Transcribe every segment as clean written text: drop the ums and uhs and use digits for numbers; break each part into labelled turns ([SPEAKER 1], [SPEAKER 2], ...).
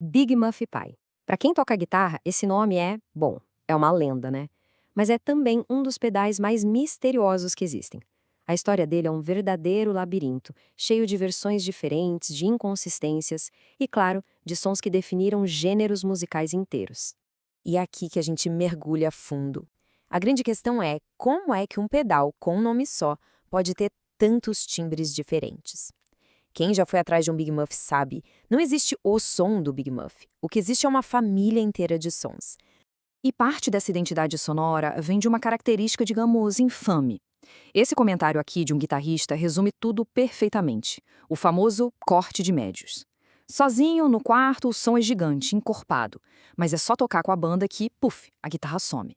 [SPEAKER 1] Big Muff Pai. Para quem toca guitarra, esse nome bom, é uma lenda, né? Mas é também um dos pedais mais misteriosos que existem. A história dele é um verdadeiro labirinto, cheio de versões diferentes, de inconsistências e, claro, de sons que definiram gêneros musicais inteiros.
[SPEAKER 2] E é aqui que a gente mergulha a fundo. A grande questão é como é que um pedal com um nome só pode ter tantos timbres diferentes. Quem já foi atrás de um Big Muff sabe, não existe o som do Big Muff. O que existe é uma família inteira de sons.
[SPEAKER 3] E parte dessa identidade sonora vem de uma característica, digamos, infame. Esse comentário aqui de um guitarrista resume tudo perfeitamente. O famoso corte de médios. Sozinho, no quarto, o som é gigante, encorpado. Mas é só tocar com a banda que, puf, a guitarra some.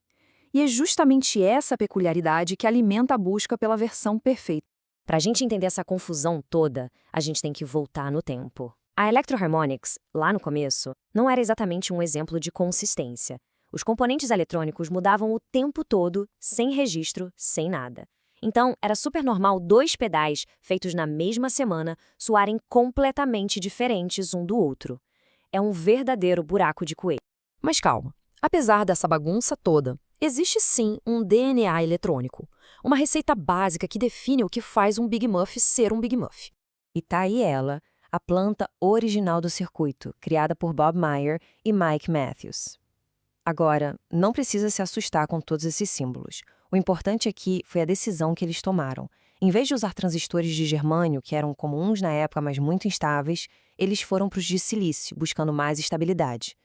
[SPEAKER 3] E é justamente essa peculiaridade que alimenta a busca pela versão perfeita.
[SPEAKER 2] Para a gente entender essa confusão toda, a gente tem que voltar no tempo. A Electro Harmonix, lá no começo, não era exatamente um exemplo de consistência. Os componentes eletrônicos mudavam o tempo todo, sem registro, sem nada. Então, era super normal dois pedais, feitos na mesma semana, soarem completamente diferentes um do outro. É um verdadeiro buraco de coelho.
[SPEAKER 3] Mas calma, apesar dessa bagunça toda, existe sim um DNA eletrônico. Uma receita básica que define o que faz um Big Muff ser um Big Muff.
[SPEAKER 2] E tá aí ela, a planta original do circuito, criada por Bob Meyer e Mike Matthews. Agora, não precisa se assustar com todos esses símbolos. O importante aqui foi a decisão que eles tomaram. Em vez de usar transistores de germânio, que eram comuns na época, mas muito instáveis, eles foram para os de silício, buscando mais estabilidade.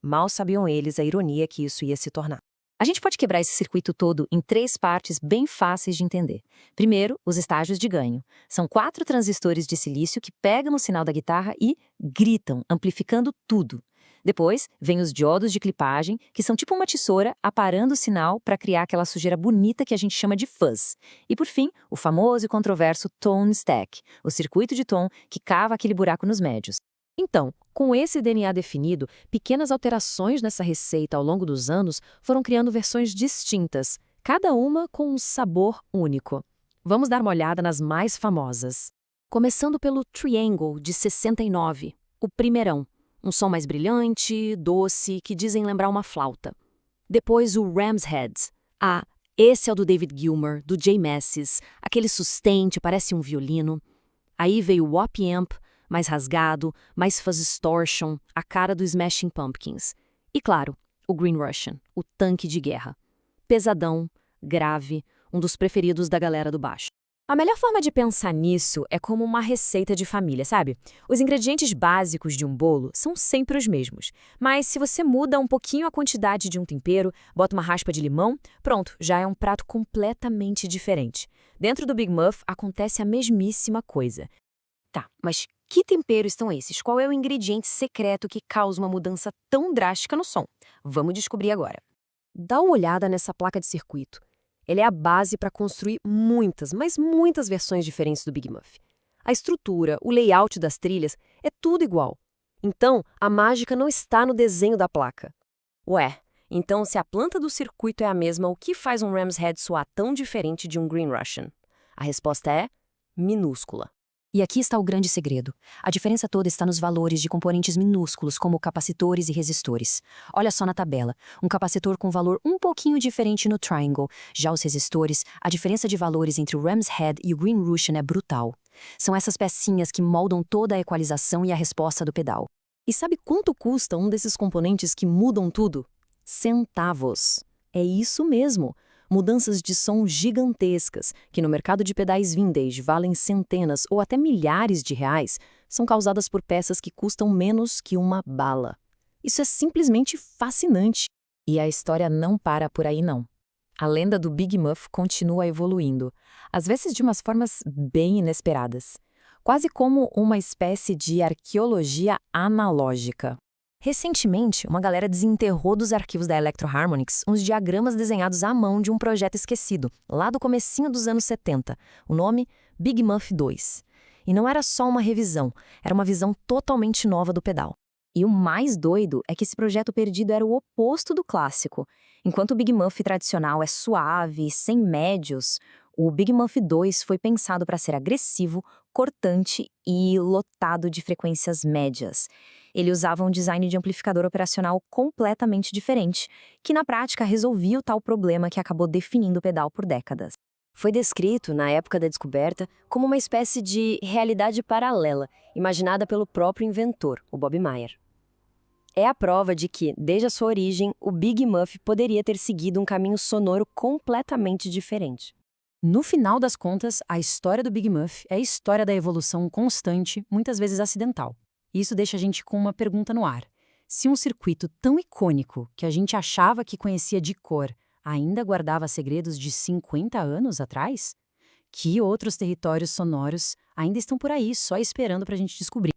[SPEAKER 2] Mal sabiam eles a ironia que isso ia se tornar.
[SPEAKER 3] A gente pode quebrar esse circuito todo em 3 partes bem fáceis de entender. Primeiro, os estágios de ganho. São 4 transistores de silício que pegam o sinal da guitarra e gritam, amplificando tudo. Depois, vem os diodos de clipagem, que são tipo uma tesoura aparando o sinal para criar aquela sujeira bonita que a gente chama de fuzz. E por fim, o famoso e controverso tone stack, o circuito de tom que cava aquele buraco nos médios. Então, com esse DNA definido, pequenas alterações nessa receita ao longo dos anos foram criando versões distintas, cada uma com um sabor único. Vamos dar uma olhada nas mais famosas. Começando pelo Triangle, de 69, o primeirão. Um som mais brilhante, doce, que dizem lembrar uma flauta. Depois o Ram's Head. Esse é o do David Gilmour, do Jay Mascis, aquele sustente, parece um violino. Aí veio o Op-Amp, mais rasgado, mais fuzz distortion, a cara do Smashing Pumpkins. E claro, o Green Russian, o tanque de guerra. Pesadão, grave, um dos preferidos da galera do baixo.
[SPEAKER 2] A melhor forma de pensar nisso é como uma receita de família, sabe? Os ingredientes básicos de um bolo são sempre os mesmos. Mas se você muda um pouquinho a quantidade de um tempero, bota uma raspa de limão, pronto, já é um prato completamente diferente. Dentro do Big Muff acontece a mesmíssima coisa. Tá, mas que temperos estão esses? Qual é o ingrediente secreto que causa uma mudança tão drástica no som? Vamos descobrir agora.
[SPEAKER 1] Dá uma olhada nessa placa de circuito. Ele é a base para construir muitas, mas muitas versões diferentes do Big Muff. A estrutura, o layout das trilhas, é tudo igual. Então, a mágica não está no desenho da placa. Ué, então se a planta do circuito é a mesma, o que faz um Ram's Head soar tão diferente de um Green Russian? A resposta é minúscula.
[SPEAKER 3] E aqui está o grande segredo. A diferença toda está nos valores de componentes minúsculos, como capacitores e resistores. Olha só na tabela, um capacitor com valor um pouquinho diferente no Triangle. Já os resistores, a diferença de valores entre o Ram's Head e o Green Russian é brutal. São essas pecinhas que moldam toda a equalização e a resposta do pedal. E sabe quanto custa um desses componentes que mudam tudo? Centavos. É isso mesmo. Mudanças de som gigantescas, que no mercado de pedais vintage valem centenas ou até milhares de reais, são causadas por peças que custam menos que uma bala. Isso é simplesmente fascinante.
[SPEAKER 2] E a história não para por aí, não. A lenda do Big Muff continua evoluindo, às vezes de umas formas bem inesperadas. Quase como uma espécie de arqueologia analógica. Recentemente, uma galera desenterrou dos arquivos da Electro Harmonix uns diagramas desenhados à mão de um projeto esquecido, lá do comecinho dos anos 70, o nome Big Muff 2. E não era só uma revisão, era uma visão totalmente nova do pedal. E o mais doido é que esse projeto perdido era o oposto do clássico. Enquanto o Big Muff tradicional é suave, sem médios, o Big Muff 2 foi pensado para ser agressivo,
[SPEAKER 3] cortante e lotado de frequências médias. Ele usava um design de amplificador operacional completamente diferente, que na prática resolvia o tal problema que acabou definindo o pedal por décadas.
[SPEAKER 1] Foi descrito, na época da descoberta, como uma espécie de realidade paralela, imaginada pelo próprio inventor, o Bob Meyer. É a prova de que, desde a sua origem, o Big Muff poderia ter seguido um caminho sonoro completamente diferente.
[SPEAKER 2] No final das contas, a história do Big Muff é a história da evolução constante, muitas vezes acidental. Isso deixa a gente com uma pergunta no ar. Se um circuito tão icônico, que a gente achava que conhecia de cor, ainda guardava segredos de 50 anos atrás? Que outros territórios sonoros ainda estão por aí, só esperando para a gente descobrir?